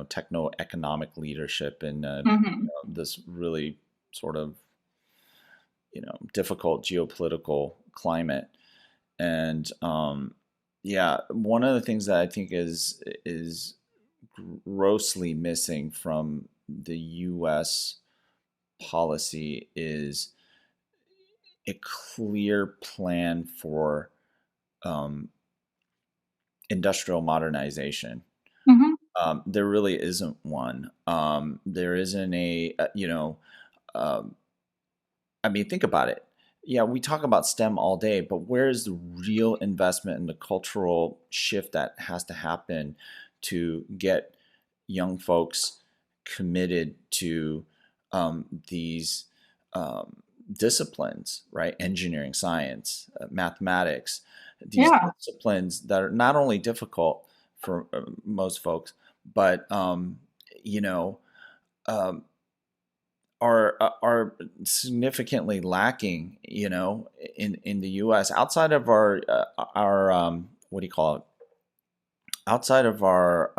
[SPEAKER 1] techno-economic leadership, and this really sort of difficult geopolitical climate. And one of the things that I think is grossly missing from the U.S. policy is a clear plan for industrial modernization.
[SPEAKER 3] Mm-hmm.
[SPEAKER 1] There really isn't one. There isn't think about it. Yeah, we talk about STEM all day, but where's the real investment in the cultural shift that has to happen to get young folks committed to these disciplines, right? Engineering, science, mathematics, these disciplines that are not only difficult for most folks, but are significantly lacking, in the U.S. outside of our what do you call it? Outside of our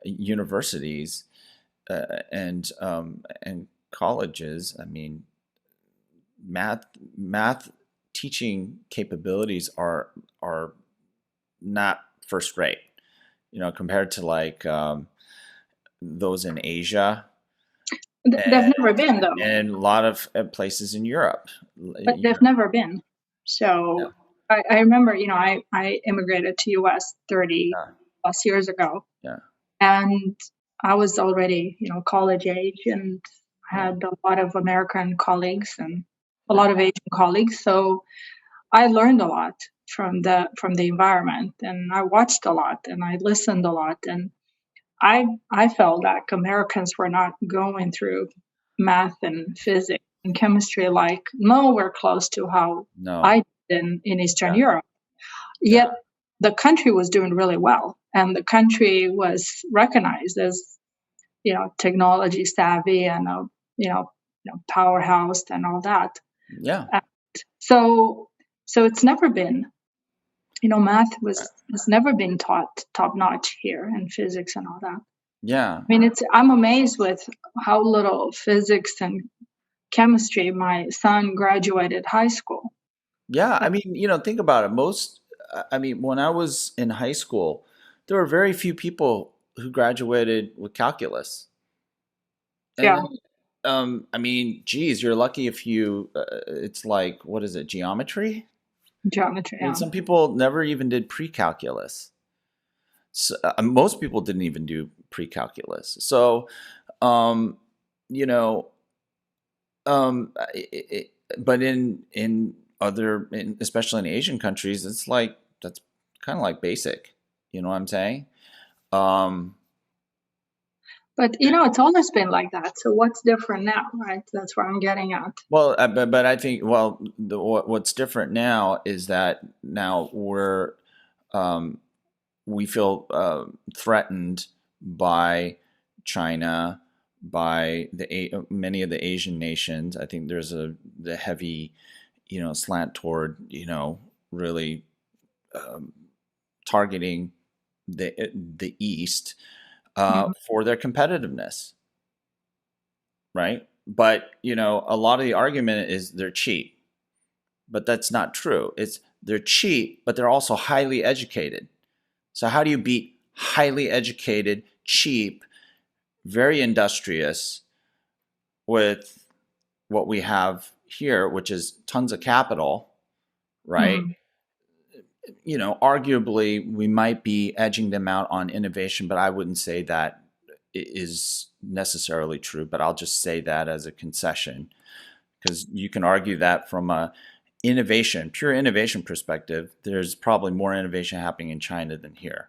[SPEAKER 1] universities and colleges. I mean, math teaching capabilities are not first rate, compared to like those in Asia.
[SPEAKER 3] They've never been, though.
[SPEAKER 1] And a lot of places in Europe.
[SPEAKER 3] But they've never been. So I remember, I immigrated to US 30 plus years ago.
[SPEAKER 1] Yeah.
[SPEAKER 3] And I was already, college age, and had a lot of American colleagues and a lot of Asian colleagues. So I learned a lot from the environment, and I watched a lot, and I listened a lot, and I felt that Americans were not going through math and physics and chemistry like nowhere close to how I did in Eastern Europe. Yet the country was doing really well, and the country was recognized as, technology savvy and powerhouse and all that.
[SPEAKER 1] Yeah.
[SPEAKER 3] So it's never been, math has never been taught top notch here, and physics and all that.
[SPEAKER 1] Yeah.
[SPEAKER 3] I mean, I'm amazed with how little physics and chemistry my son graduated high school.
[SPEAKER 1] Yeah. I mean, think about it. When I was in high school, there were very few people who graduated with calculus. And then, geez, you're lucky if it's like, what is it? Geometry?
[SPEAKER 3] Geometry.
[SPEAKER 1] I mean, some people never even did pre-calculus. So, most people didn't even do pre-calculus. So, but in other, especially in Asian countries, it's like, that's kind of like basic. You know what I'm saying?
[SPEAKER 3] But it's always been like that. So what's different now, right? That's where I'm getting at.
[SPEAKER 1] Well, but I think what's different now is that now we feel threatened by China, by many of the Asian nations. I think there's the heavy, slant toward really targeting the East for their competitiveness, right? But a lot of the argument is they're cheap, but that's not true. They're cheap, but they're also highly educated. So how do you beat highly educated, cheap, very industrious with what we have here, which is tons of capital, right? Arguably we might be edging them out on innovation, but I wouldn't say that is necessarily true. But I'll just say that as a concession, because you can argue that from a pure innovation perspective, there's probably more innovation happening in China than here.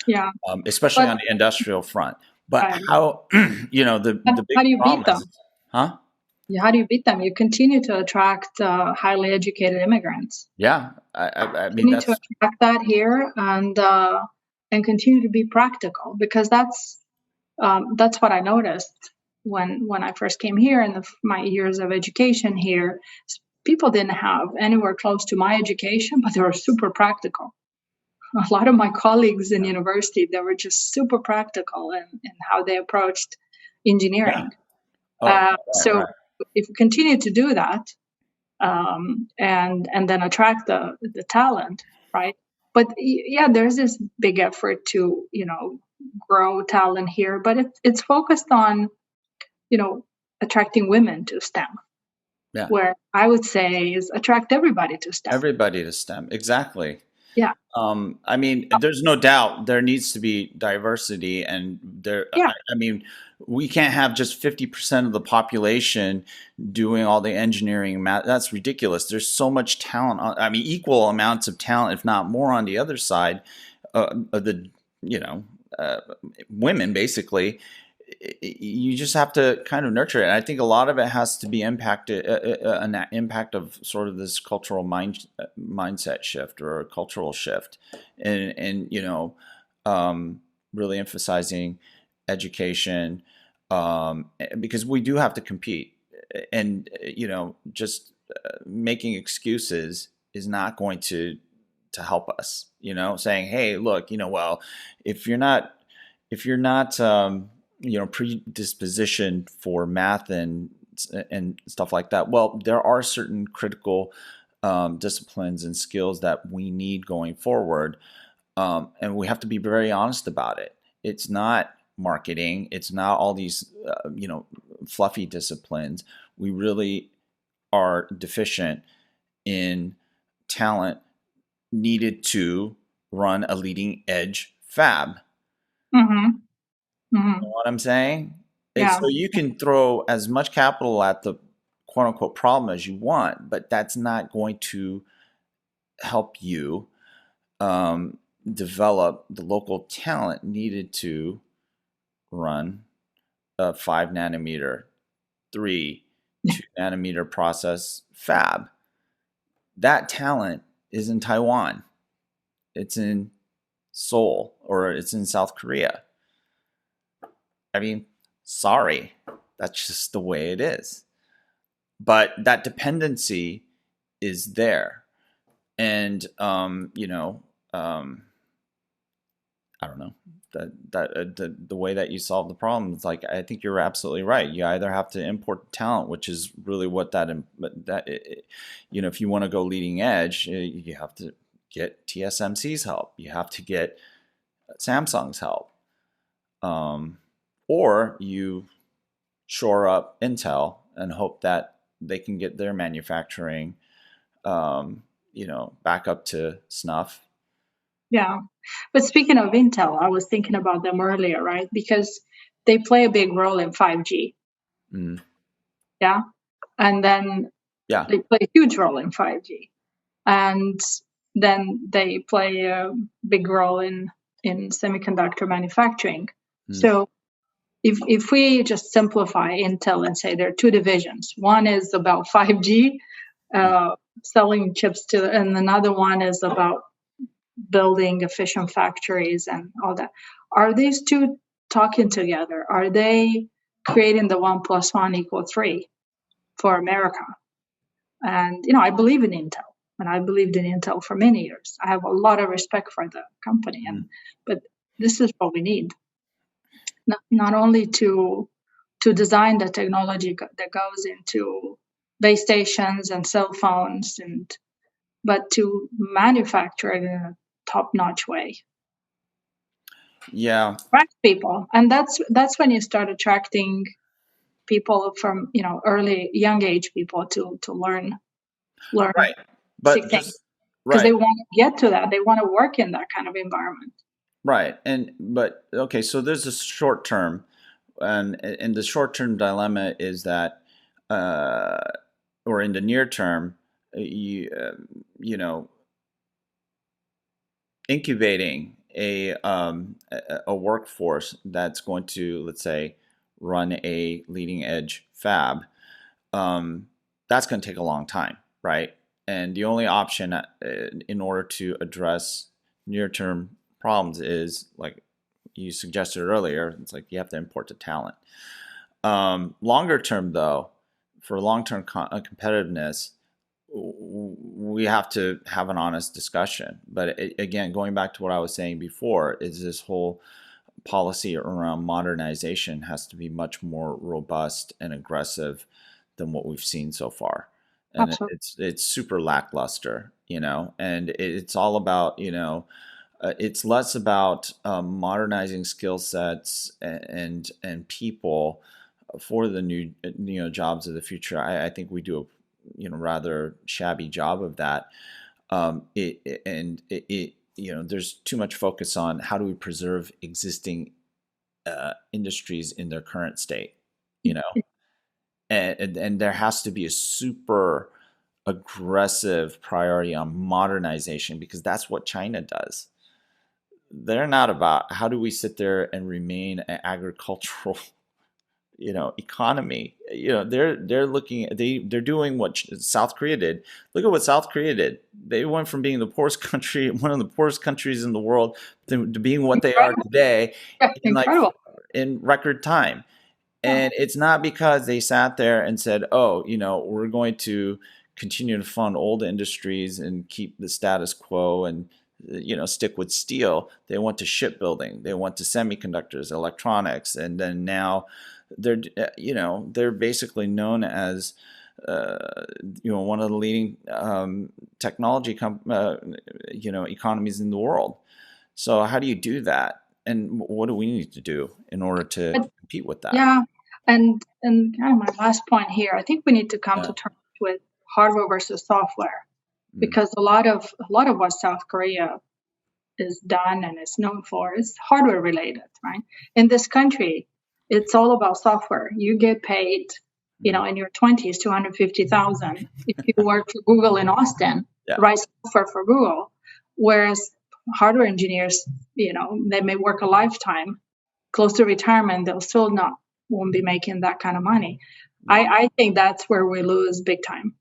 [SPEAKER 3] Yeah.
[SPEAKER 1] Especially on the industrial front. But how, the big
[SPEAKER 3] how do you
[SPEAKER 1] problem
[SPEAKER 3] beat them?
[SPEAKER 1] Huh?
[SPEAKER 3] How do you beat them? You continue to attract highly educated immigrants.
[SPEAKER 1] Yeah, I mean,
[SPEAKER 3] continue to attract that here, and continue to be practical, because that's what I noticed when I first came here in my years of education here. People didn't have anywhere close to my education, but they were super practical. A lot of my colleagues in university, they were just super practical in how they approached engineering.
[SPEAKER 1] Yeah.
[SPEAKER 3] If we continue to do that, and then attract the talent, right? But yeah, there's this big effort to grow talent here, but it's focused on attracting women to STEM.
[SPEAKER 1] Yeah.
[SPEAKER 3] Where I would say is attract everybody to STEM.
[SPEAKER 1] Everybody to STEM, exactly.
[SPEAKER 3] Yeah.
[SPEAKER 1] I mean, there's no doubt there needs to be diversity, and there.
[SPEAKER 3] Yeah.
[SPEAKER 1] I mean, we can't have just 50% of the population doing all the engineering and math. That's ridiculous. There's so much talent. I mean, equal amounts of talent, if not more, on the other side of the women, basically. You just have to kind of nurture it. And I think a lot of it has to be impacted, an impact of sort of this cultural mindset shift or a cultural shift, and really emphasizing education, because we do have to compete, and just making excuses is not going to help us. Saying, hey, look, well, if you're not predisposition for math and stuff like that. Well, there are certain critical disciplines and skills that we need going forward, and we have to be very honest about it. It's not marketing. It's not all these fluffy disciplines. We really are deficient in talent needed to run a leading edge fab.
[SPEAKER 3] Mm-hmm.
[SPEAKER 1] You know what I'm saying?
[SPEAKER 3] Yeah.
[SPEAKER 1] So you can throw as much capital at the quote unquote problem as you want, but that's not going to help you develop the local talent needed to run a 5 nanometer, 2 nanometer process fab. That talent is in Taiwan. It's in Seoul, or it's in South Korea. I mean, sorry, that's just the way it is. But that dependency is there. And, I don't know, the way that you solve the problem is like, I think you're absolutely right. You either have to import talent, which is really what if you want to go leading edge, you have to get TSMC's help. You have to get Samsung's help. Or you shore up Intel and hope that they can get their manufacturing, back up to snuff.
[SPEAKER 3] Yeah. But speaking of Intel, I was thinking about them earlier, right? Because they play a big role in 5G.
[SPEAKER 1] Mm.
[SPEAKER 3] Yeah. And then they play a huge role in 5G. And then they play a big role in semiconductor manufacturing. Mm. So if we just simplify Intel and say there are two divisions, one is about 5G, selling chips and another one is about building efficient factories and all that. Are these two talking together? Are they creating the 1 + 1 = 3 for America? And, I believe in Intel, and I believed in Intel for many years. I have a lot of respect for the company, but this is what we need. Not only to design the technology that goes into base stations and cell phones, but to manufacture it in a top-notch way.
[SPEAKER 1] Yeah.
[SPEAKER 3] Attract people, and that's when you start attracting people from young age people to learn.
[SPEAKER 1] Right, but just
[SPEAKER 3] because they want to get to that, they want to work in that kind of environment.
[SPEAKER 1] Right, but okay, so there's a short term, and the short term dilemma is that, or in the near term, incubating a workforce that's going to, let's say, run a leading edge fab, that's going to take a long time, right? And the only option in order to address near term problems is, like you suggested earlier, it's like you have to import the talent. Longer term, though, for long-term competitiveness, we have to have an honest discussion. But again, going back to what I was saying before, is this whole policy around modernization has to be much more robust and aggressive than what we've seen so far. and
[SPEAKER 3] Absolutely.
[SPEAKER 1] it's super lackluster, and it's all about, it's less about modernizing skill sets and people for the new jobs of the future. I think we do a rather shabby job of that. There's too much focus on how do we preserve existing industries in their current state, and there has to be a super aggressive priority on modernization, because that's what China does. They're not about how do we sit there and remain an agricultural economy. They're looking, they're doing what South Korea did. Look at what South Korea did. They went from being the poorest country, one of the poorest countries in the world, to being what they are today
[SPEAKER 3] Incredible.
[SPEAKER 1] in record time. And it's not because they sat there and said, oh, we're going to continue to fund old industries and keep the status quo and stick with steel. They went to shipbuilding, they went to semiconductors, electronics, and then now they're basically known as one of the leading technology economies in the world. So how do you do that, and what do we need to do in order to compete with that?
[SPEAKER 3] Yeah, and kind of my last point here, I think we need to come to terms with hardware versus software, because a lot of what South Korea is done and is known for is hardware related, right? In this country, it's all about software. You get paid, in your 20s, 250,000 if you work for Google in Austin, write software for Google. Whereas hardware engineers, they may work a lifetime, close to retirement, they'll still won't be making that kind of money. I think that's where we lose big time.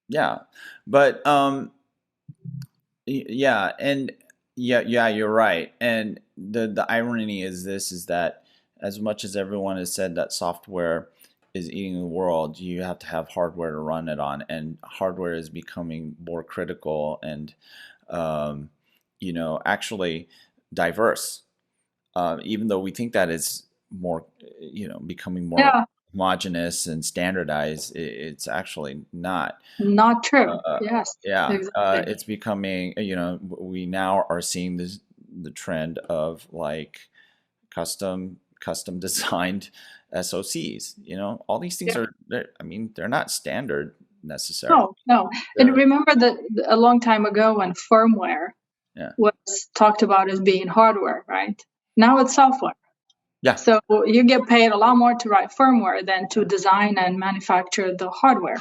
[SPEAKER 1] Yeah, but you're right. And the irony is that as much as everyone has said that software is eating the world, you have to have hardware to run it on, and hardware is becoming more critical and actually diverse. Even though we think that is more, becoming more homogenous and standardized, it's actually not.
[SPEAKER 3] Not true. Yes.
[SPEAKER 1] Yeah.
[SPEAKER 3] Exactly.
[SPEAKER 1] It's becoming, we now are seeing the trend of like custom designed SoCs. All these things they're not standard necessarily.
[SPEAKER 3] No. And remember that a long time ago when firmware was talked about as being hardware, right? Now it's software.
[SPEAKER 1] Yeah.
[SPEAKER 3] So you get paid a lot more to write firmware than to design and manufacture the hardware.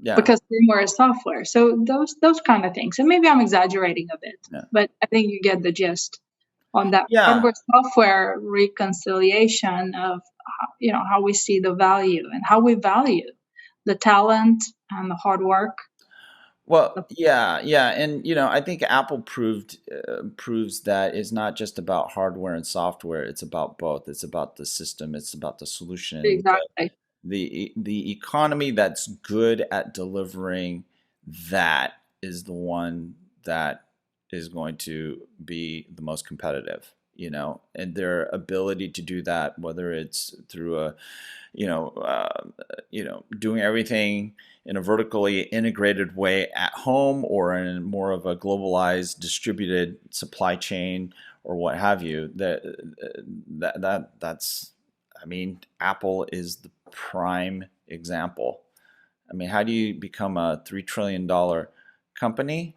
[SPEAKER 3] Yeah. Because firmware is software. So those kind of things. And maybe I'm exaggerating a bit, but I think you get the gist on that hardware software reconciliation of how we see the value and how we value the talent and the hard work.
[SPEAKER 1] Well, yeah, and I think Apple proves that it's not just about hardware and software; it's about both. It's about the system. It's about the solution.
[SPEAKER 3] Exactly.
[SPEAKER 1] The economy that's good at delivering that is the one that is going to be the most competitive. And their ability to do that, whether it's through doing everything in a vertically integrated way at home or in more of a globalized distributed supply chain or what have you, that's Apple is the prime example. How do you become a $3 trillion company?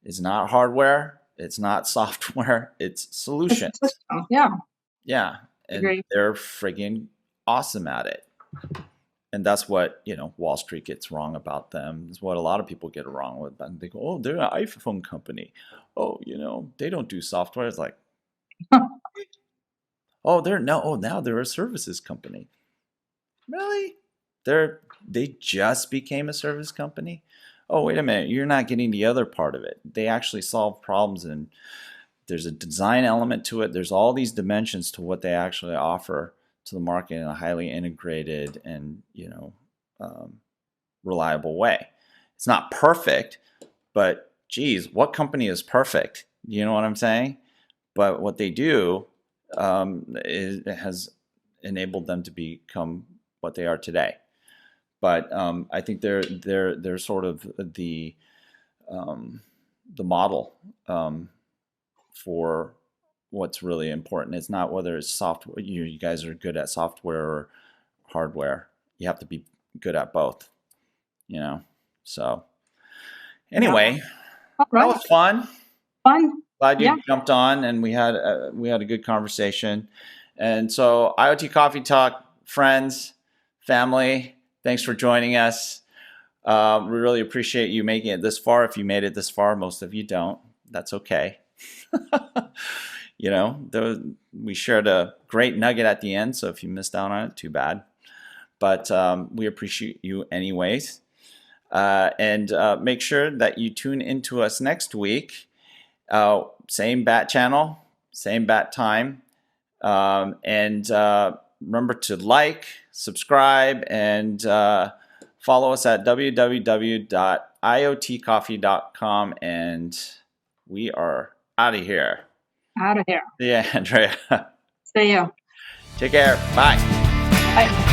[SPEAKER 1] It's not hardware, it's not software, it's solutions. Yeah, and
[SPEAKER 3] Agreed.
[SPEAKER 1] They're friggin' awesome at it. And that's what, Wall Street gets wrong about them. It's what a lot of people get wrong with them. They go, oh, they're an iPhone company. Oh, they don't do software. It's like, now they're a services company. Really? They just became a service company? Oh, wait a minute. You're not getting the other part of it. They actually solve problems, and there's a design element to it. There's all these dimensions to what they actually offer to the market in a highly integrated and reliable way. It's not perfect, but geez, what company is perfect? You know what I'm saying? But what they do has enabled them to become what they are today. but I think they're sort of the model for what's really important. It's not whether it's software. You guys are good at software or hardware. You have to be good at both. So anyway, that was fun. Glad you jumped on, and we had a good conversation. And so, IoT Coffee Talk friends, family, thanks for joining us. We really appreciate you making it this far. If you made it this far, most of you don't. That's okay. We shared a great nugget at the end, so if you missed out on it, too bad. But we appreciate you anyways. And make sure that you tune into us next week. Same bat channel, same bat time. And remember to like, subscribe, and follow us at www.iotcoffee.com. And we are out of here.
[SPEAKER 3] Out of here.
[SPEAKER 1] Yeah, Andrea.
[SPEAKER 3] See you.
[SPEAKER 1] Take care. Bye.
[SPEAKER 3] Bye.